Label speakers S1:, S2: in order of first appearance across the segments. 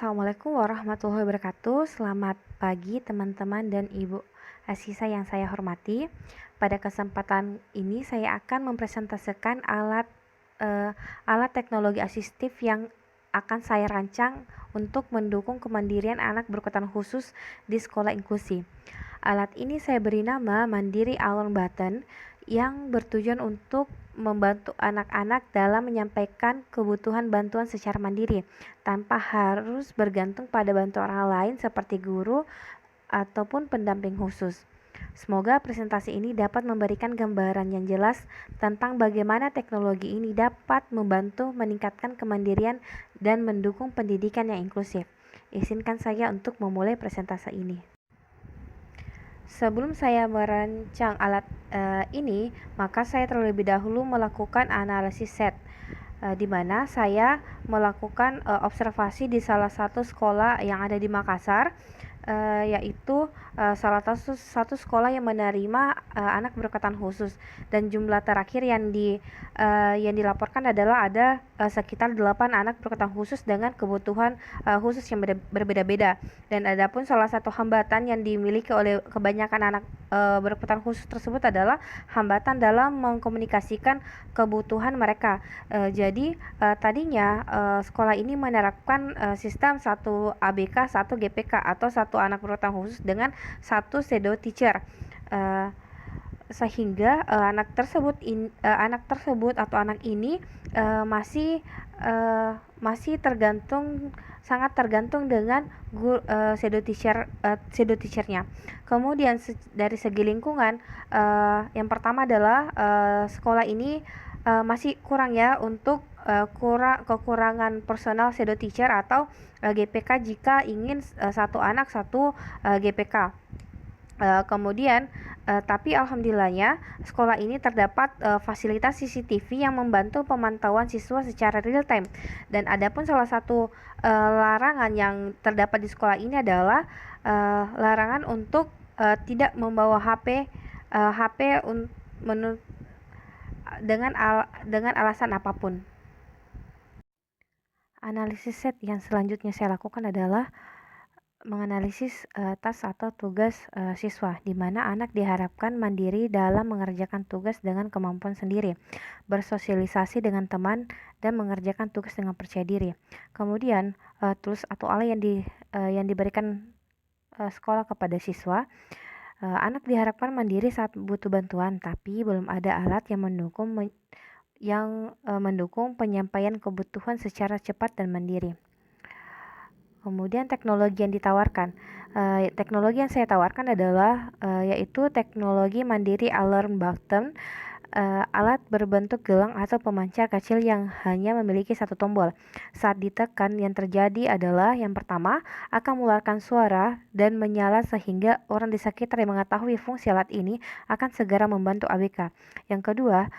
S1: Assalamualaikum warahmatullahi wabarakatuh. Selamat pagi teman-teman dan Ibu Asisa yang saya hormati. Pada kesempatan ini saya akan mempresentasikan alat teknologi asistif yang akan saya rancang untuk mendukung kemandirian anak berkebutuhan khusus di sekolah inklusi. Alat ini saya beri nama Mandiri Alert Button yang bertujuan untuk membantu anak-anak dalam menyampaikan kebutuhan bantuan secara mandiri tanpa harus bergantung pada bantuan orang lain seperti guru ataupun pendamping khusus. Semoga presentasi ini dapat memberikan gambaran yang jelas tentang bagaimana teknologi ini dapat membantu meningkatkan kemandirian dan mendukung pendidikan yang inklusif. Izinkan saya untuk memulai presentasi ini. Sebelum saya merancang alat ini, maka saya terlebih dahulu melakukan analisis set, di mana saya melakukan observasi di salah satu sekolah yang ada di Makassar, yaitu salah satu sekolah yang menerima anak berkebutuhan khusus, dan jumlah terakhir yang dilaporkan adalah ada sekitar 8 anak berkebutuhan khusus dengan kebutuhan khusus yang berbeda-beda. Dan adapun salah satu hambatan yang dimiliki oleh kebanyakan anak berkebutuhan khusus tersebut adalah hambatan dalam mengkomunikasikan kebutuhan mereka. Jadi tadinya sekolah ini menerapkan sistem 1 ABK, 1 GPK atau 1 anak berkebutuhan khusus dengan 1 shadow teacher. Sehingga anak tersebut atau anak ini masih sangat tergantung dengan shadow teachernya. Kemudian dari segi lingkungan, yang pertama adalah sekolah ini masih kurang ya untuk kekurangan personal shadow teacher atau GPK jika ingin satu anak satu GPK. Kemudian tapi alhamdulillahnya sekolah ini terdapat fasilitas CCTV yang membantu pemantauan siswa secara real time. Dan adapun salah satu larangan yang terdapat di sekolah ini adalah larangan untuk tidak membawa HP dengan alasan apapun. Analisis set yang selanjutnya saya lakukan adalah menganalisis tas atau tugas siswa, di mana anak diharapkan mandiri dalam mengerjakan tugas dengan kemampuan sendiri, bersosialisasi dengan teman, dan mengerjakan tugas dengan percaya diri. Kemudian tools atau alat yang diberikan sekolah kepada siswa, anak diharapkan mandiri saat butuh bantuan, tapi belum ada alat yang mendukung penyampaian kebutuhan secara cepat dan mandiri. Kemudian teknologi yang ditawarkan. Teknologi yang saya tawarkan adalah yaitu teknologi Mandiri Alarm Button, alat berbentuk gelang atau pemancar kecil yang hanya memiliki satu tombol. Saat ditekan, yang terjadi adalah yang pertama akan mengeluarkan suara dan menyala sehingga orang di sekitar yang mengetahui fungsi alat ini akan segera membantu ABK. Yang kedua,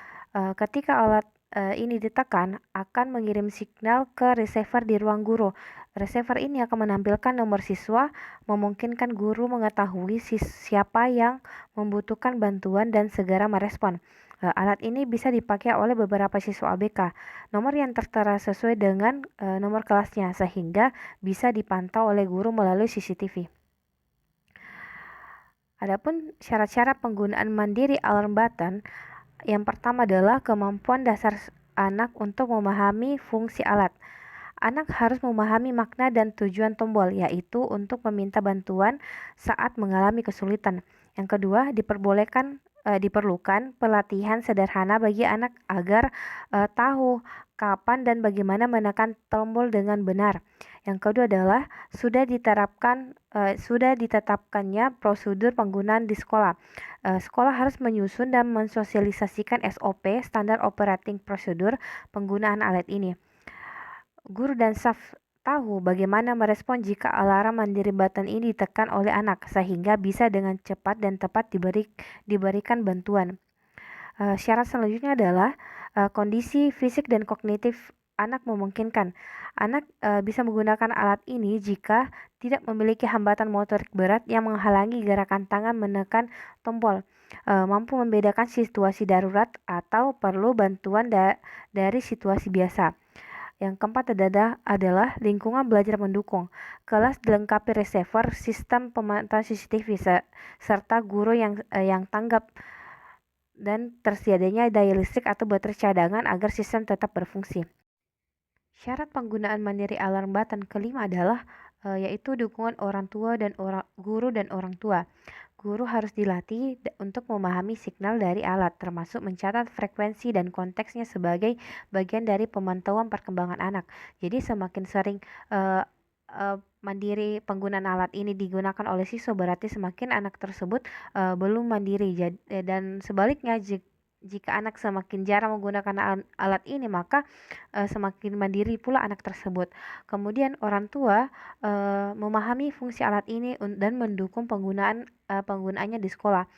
S1: ketika alat ini ditekan akan mengirim signal ke receiver di ruang guru. Receiver ini akan menampilkan nomor siswa, memungkinkan guru mengetahui siapa yang membutuhkan bantuan dan segera merespon. Alat ini bisa dipakai oleh beberapa siswa ABK. Nomor yang tertera sesuai dengan nomor kelasnya, sehingga bisa dipantau oleh guru melalui CCTV. Adapun syarat-syarat penggunaan Mandiri Alarm Button, yang pertama adalah kemampuan dasar anak untuk memahami fungsi alat. Anak harus memahami makna dan tujuan tombol, yaitu untuk meminta bantuan saat mengalami kesulitan. Yang kedua, diperlukan pelatihan sederhana bagi anak agar tahu kapan dan bagaimana menekan tombol dengan benar. Yang kedua adalah sudah ditetapkannya prosedur penggunaan di sekolah. Sekolah harus menyusun dan mensosialisasikan SOP, standar operating procedure, penggunaan alat ini. Guru dan staf tahu bagaimana merespon jika alarm Mandiri Button ini ditekan oleh anak, sehingga bisa dengan cepat dan tepat diberikan bantuan. Syarat selanjutnya adalah kondisi fisik dan kognitif anak memungkinkan. Anak bisa menggunakan alat ini jika tidak memiliki hambatan motorik berat yang menghalangi gerakan tangan menekan tombol, mampu membedakan situasi darurat atau perlu bantuan dari situasi biasa. Yang keempat adalah lingkungan belajar mendukung. Kelas dilengkapi receiver, sistem pemantauan CCTV, serta guru yang tanggap dan tersedianya daya listrik atau baterai cadangan agar sistem tetap berfungsi. Syarat penggunaan mandiri alarm button kelima adalah yaitu dukungan orang tua dan guru dan orang tua. Guru harus dilatih untuk memahami signal dari alat, termasuk mencatat frekuensi dan konteksnya sebagai bagian dari pemantauan perkembangan anak. Jadi semakin sering mandiri penggunaan alat ini digunakan oleh siswa, berarti semakin anak tersebut belum mandiri. Dan sebaliknya, jika anak semakin jarang menggunakan alat ini, maka semakin mandiri pula anak tersebut. Kemudian orang tua memahami fungsi alat ini dan mendukung penggunaannya di sekolah.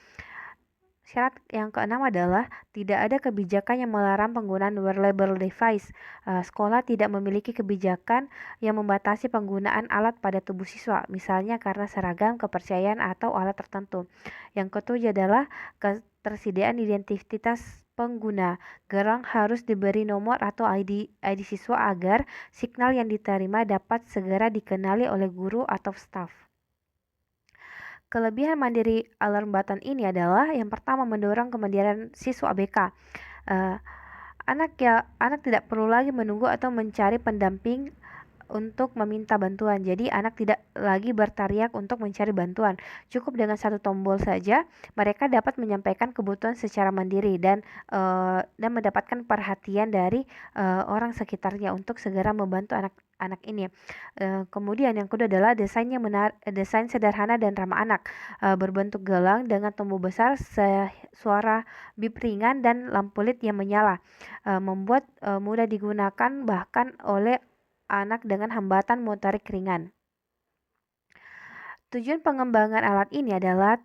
S1: Syarat yang keenam adalah tidak ada kebijakan yang melarang penggunaan wearable device. Sekolah tidak memiliki kebijakan yang membatasi penggunaan alat pada tubuh siswa, misalnya karena seragam, kepercayaan, atau alat tertentu. Yang ketujuh adalah ketersediaan identitas pengguna. Gelang harus diberi nomor atau ID siswa agar signal yang diterima dapat segera dikenali oleh guru atau staf. Kelebihan mandiri alarm button ini adalah yang pertama, mendorong kemandirian siswa ABK. Anak tidak perlu lagi menunggu atau mencari pendamping untuk meminta bantuan. Jadi anak tidak lagi berteriak untuk mencari bantuan. Cukup dengan satu tombol saja mereka dapat menyampaikan kebutuhan secara mandiri dan mendapatkan perhatian dari orang sekitarnya untuk segera membantu anak ini. Kemudian yang kedua adalah desain sederhana dan ramah anak, berbentuk gelang dengan tombol besar, suara bip ringan, dan lampu LED yang menyala, membuat mudah digunakan bahkan oleh anak dengan hambatan motorik ringan. Tujuan pengembangan alat ini adalah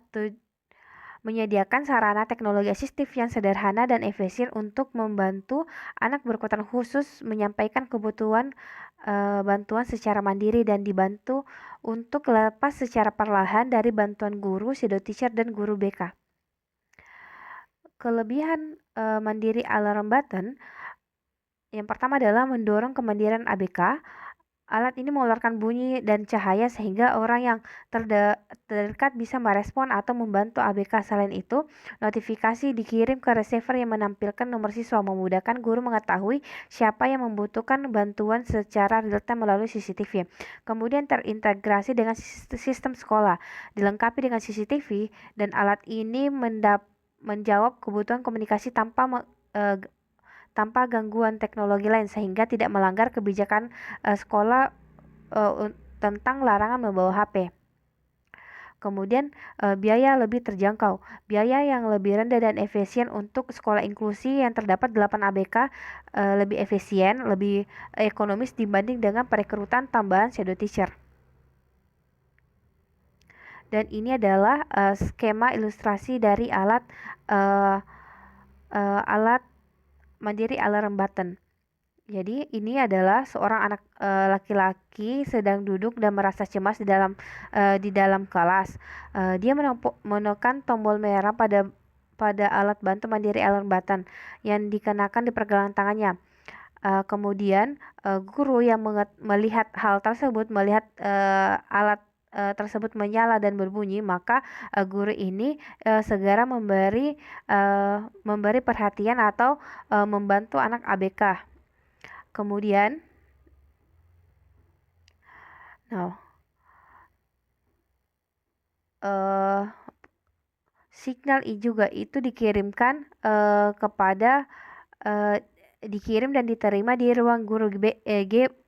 S1: menyediakan sarana teknologi asistif yang sederhana dan efisien untuk membantu anak berkebutuhan khusus menyampaikan kebutuhan bantuan secara mandiri dan dibantu untuk lepas secara perlahan dari bantuan guru, shadow teacher, dan guru BK. Kelebihan mandiri alarm button yang pertama adalah mendorong kemandirian ABK. Alat ini mengeluarkan bunyi dan cahaya sehingga orang yang terdekat bisa merespon atau membantu ABK. Selain itu, notifikasi dikirim ke receiver yang menampilkan nomor siswa, memudahkan guru mengetahui siapa yang membutuhkan bantuan secara real-time melalui CCTV. Kemudian terintegrasi dengan sistem sekolah, dilengkapi dengan CCTV, dan alat ini menjawab kebutuhan komunikasi tanpa gangguan teknologi lain, sehingga tidak melanggar kebijakan sekolah tentang larangan membawa HP. Kemudian biaya lebih terjangkau, biaya yang lebih rendah dan efisien untuk sekolah inklusi yang terdapat 8 ABK, lebih efisien, lebih ekonomis dibanding dengan perekrutan tambahan shadow teacher. Dan ini adalah skema ilustrasi dari alat mandiri alarm button. Jadi ini adalah seorang anak laki-laki sedang duduk dan merasa cemas di dalam kelas. Dia menekan tombol merah pada alat bantu mandiri alarm button yang dikenakan di pergelangan tangannya. Kemudian guru yang melihat hal tersebut, melihat alat tersebut menyala dan berbunyi, maka guru ini segera memberi perhatian atau membantu anak ABK. Kemudian signal juga itu dikirimkan dikirim dan diterima di ruang guru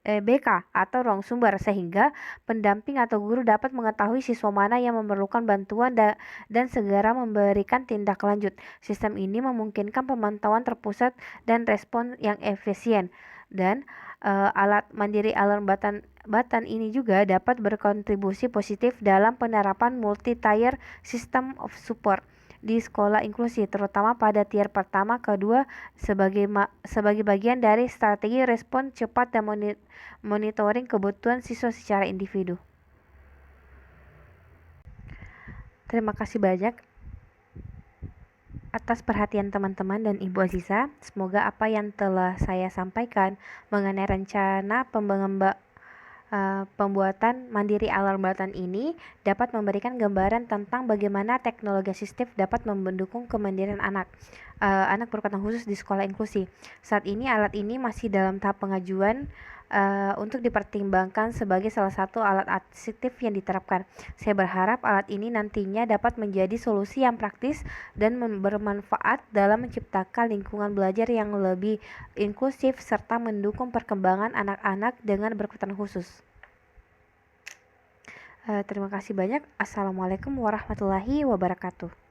S1: BK atau ruang sumber, sehingga pendamping atau guru dapat mengetahui siswa mana yang memerlukan bantuan dan segera memberikan tindak lanjut. Sistem ini memungkinkan pemantauan terpusat dan respon yang efisien. Dan alat mandiri alarm button ini juga dapat berkontribusi positif dalam penerapan multi-tier system of support di sekolah inklusi, terutama pada tier pertama, kedua, sebagai bagian dari strategi respon cepat dan monitoring kebutuhan siswa secara individu. Terima kasih banyak. atas perhatian teman-teman dan Ibu Aziza. Semoga apa yang telah saya sampaikan mengenai rencana pembuatan mandiri alarm button ini dapat memberikan gambaran tentang bagaimana teknologi asistif dapat mendukung kemandirian anak berkebutuhan khusus di sekolah inklusi. Saat ini alat ini masih dalam tahap pengajuan untuk dipertimbangkan sebagai salah satu alat asistif yang diterapkan. Saya berharap alat ini nantinya dapat menjadi solusi yang praktis dan bermanfaat dalam menciptakan lingkungan belajar yang lebih inklusif serta mendukung perkembangan anak-anak dengan berkebutuhan khusus. Terima kasih banyak. Assalamualaikum warahmatullahi wabarakatuh.